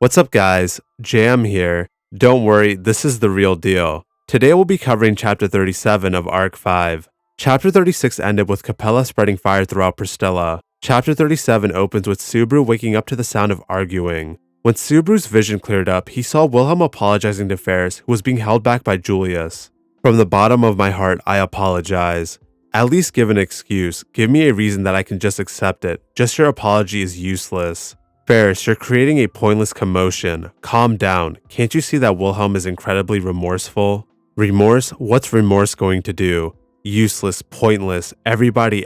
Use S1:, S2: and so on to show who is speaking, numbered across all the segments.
S1: What's up, guys? Jam here. Don't worry, this is the real deal. Today we'll be covering Chapter 37 of Arc 5. Chapter 36 ended with Capella spreading fire throughout Pristella. Chapter 37 opens with Subaru waking up to the sound of arguing. When Subaru's vision cleared up, he saw Wilhelm apologizing to Ferris, who was being held back by Julius. From the bottom of my heart, I apologize. At least give an excuse. Give me a reason that I can just accept it. Just your apology is useless. Ferris, you're creating a pointless commotion. Calm down. Can't you see that Wilhelm is incredibly remorseful? Remorse? What's remorse going to do? Useless, pointless. Everybody,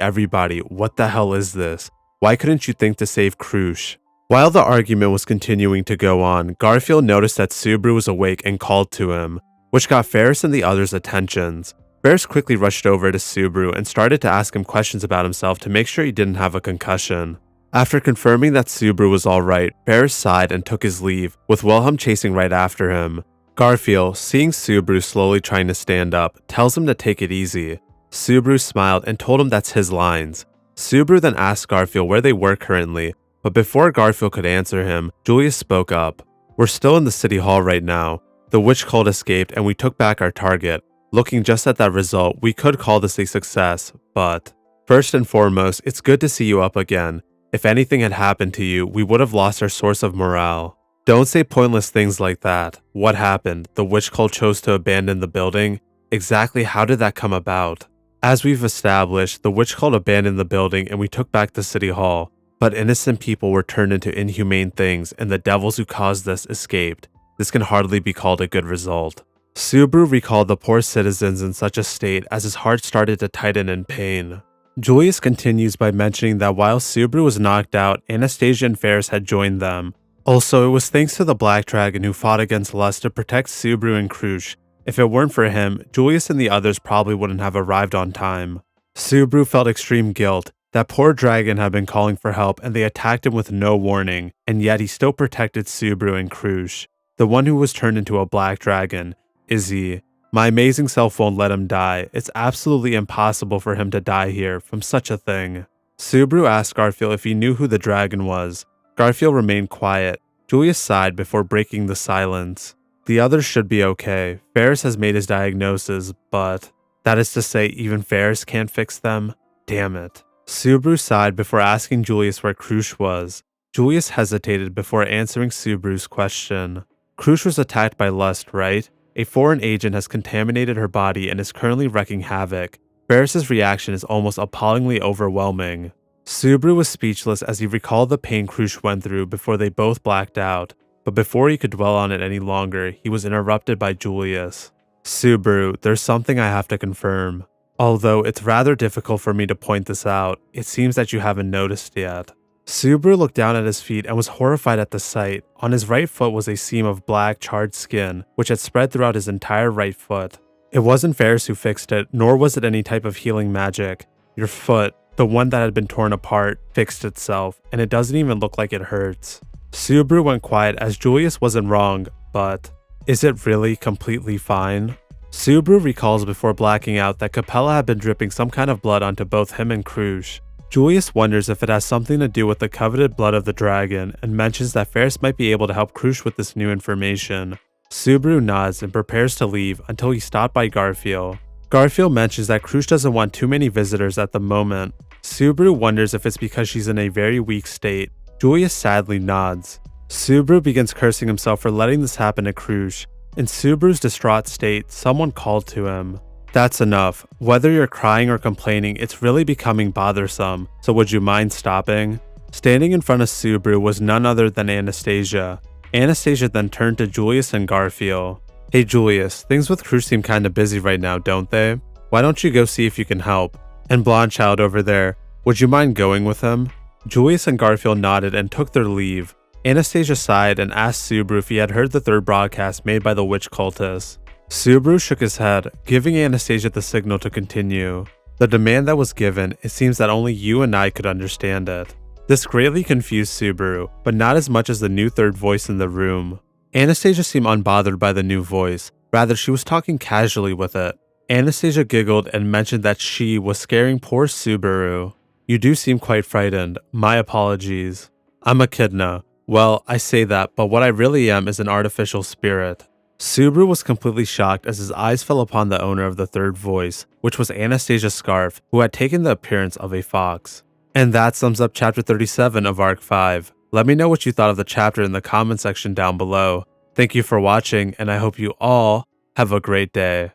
S1: what the hell is this? Why couldn't you think to save Krush? While the argument was continuing to go on, Garfield noticed that Subaru was awake and called to him, which got Ferris and the others' attentions. Ferris quickly rushed over to Subaru and started to ask him questions about himself to make sure he didn't have a concussion. After confirming that Subaru was alright, Ferris sighed and took his leave, with Wilhelm chasing right after him. Garfield, seeing Subaru slowly trying to stand up, tells him to take it easy. Subaru smiled and told him that's his lines. Subaru then asked Garfield where they were currently, but before Garfield could answer him, Julius spoke up. We're still in the city hall right now. The witch cult escaped and we took back our target. Looking just at that result, we could call this a success, but first and foremost, it's good to see you up again. If anything had happened to you, we would have lost our source of morale. Don't say pointless things like that. What happened? The witch cult chose to abandon the building? Exactly how did that come about? As we've established, the witch cult abandoned the building and we took back the city hall. But innocent people were turned into inhumane things and the devils who caused this escaped. This can hardly be called a good result. Subaru recalled the poor citizens in such a state as his heart started to tighten in pain. Julius continues by mentioning that while Subaru was knocked out, Anastasia and Ferris had joined them. Also, it was thanks to the Black Dragon who fought against Lust to protect Subaru and Krush. If it weren't for him, Julius and the others probably wouldn't have arrived on time. Subaru felt extreme guilt. That poor dragon had been calling for help and they attacked him with no warning, and yet he still protected Subaru and Krush. The one who was turned into a black dragon. Is he? My amazing self won't let him die. It's absolutely impossible for him to die here from such a thing. Subaru asked Garfield if he knew who the dragon was. Garfield remained quiet. Julius sighed before breaking the silence. The others should be okay. Ferris has made his diagnosis, but that is to say, even Ferris can't fix them? Damn it. Subaru sighed before asking Julius where Krush was. Julius hesitated before answering Subaru's question. Krush was attacked by Lust, right? A foreign agent has contaminated her body and is currently wreaking havoc. Ferris's reaction is almost appallingly overwhelming. Subaru was speechless as he recalled the pain Krush went through before they both blacked out. But before he could dwell on it any longer, he was interrupted by Julius. Subaru, there's something I have to confirm. Although it's rather difficult for me to point this out, it seems that you haven't noticed yet. Subaru looked down at his feet and was horrified at the sight. On his right foot was a seam of black, charred skin, which had spread throughout his entire right foot. It wasn't Ferris who fixed it, nor was it any type of healing magic. Your foot, the one that had been torn apart, fixed itself, and it doesn't even look like it hurts. Subaru went quiet as Julius wasn't wrong, but is it really completely fine? Subaru recalls before blacking out that Capella had been dripping some kind of blood onto both him and Krush. Julius wonders if it has something to do with the coveted blood of the dragon and mentions that Ferris might be able to help Krush with this new information. Subaru nods and prepares to leave until he's stopped by Garfield. Garfield mentions that Krush doesn't want too many visitors at the moment. Subaru wonders if it's because she's in a very weak state. Julius sadly nods. Subaru begins cursing himself for letting this happen to Krush. In Subaru's distraught state, someone called to him. That's enough. Whether you're crying or complaining, it's really becoming bothersome, so would you mind stopping? Standing in front of Subaru was none other than Anastasia. Anastasia then turned to Julius and Garfield. Hey Julius, things with Krush seem kinda busy right now, don't they? Why don't you go see if you can help? And Blonde Child over there, would you mind going with him? Julius and Garfield nodded and took their leave. Anastasia sighed and asked Subaru if he had heard the third broadcast made by the witch cultists. Subaru shook his head, giving Anastasia the signal to continue. The demand that was given, it seems that only you and I could understand it. This greatly confused Subaru, but not as much as the new third voice in the room. Anastasia seemed unbothered by the new voice, rather she was talking casually with it. Anastasia giggled and mentioned that she was scaring poor Subaru. You do seem quite frightened. My apologies. I'm Echidna. Well, I say that, but what I really am is an artificial spirit. Subaru was completely shocked as his eyes fell upon the owner of the third voice, which was Anastasia Scarf, who had taken the appearance of a fox. And that sums up chapter 37 of Arc 5. Let me know what you thought of the chapter in the comment section down below. Thank you for watching, and I hope you all have a great day.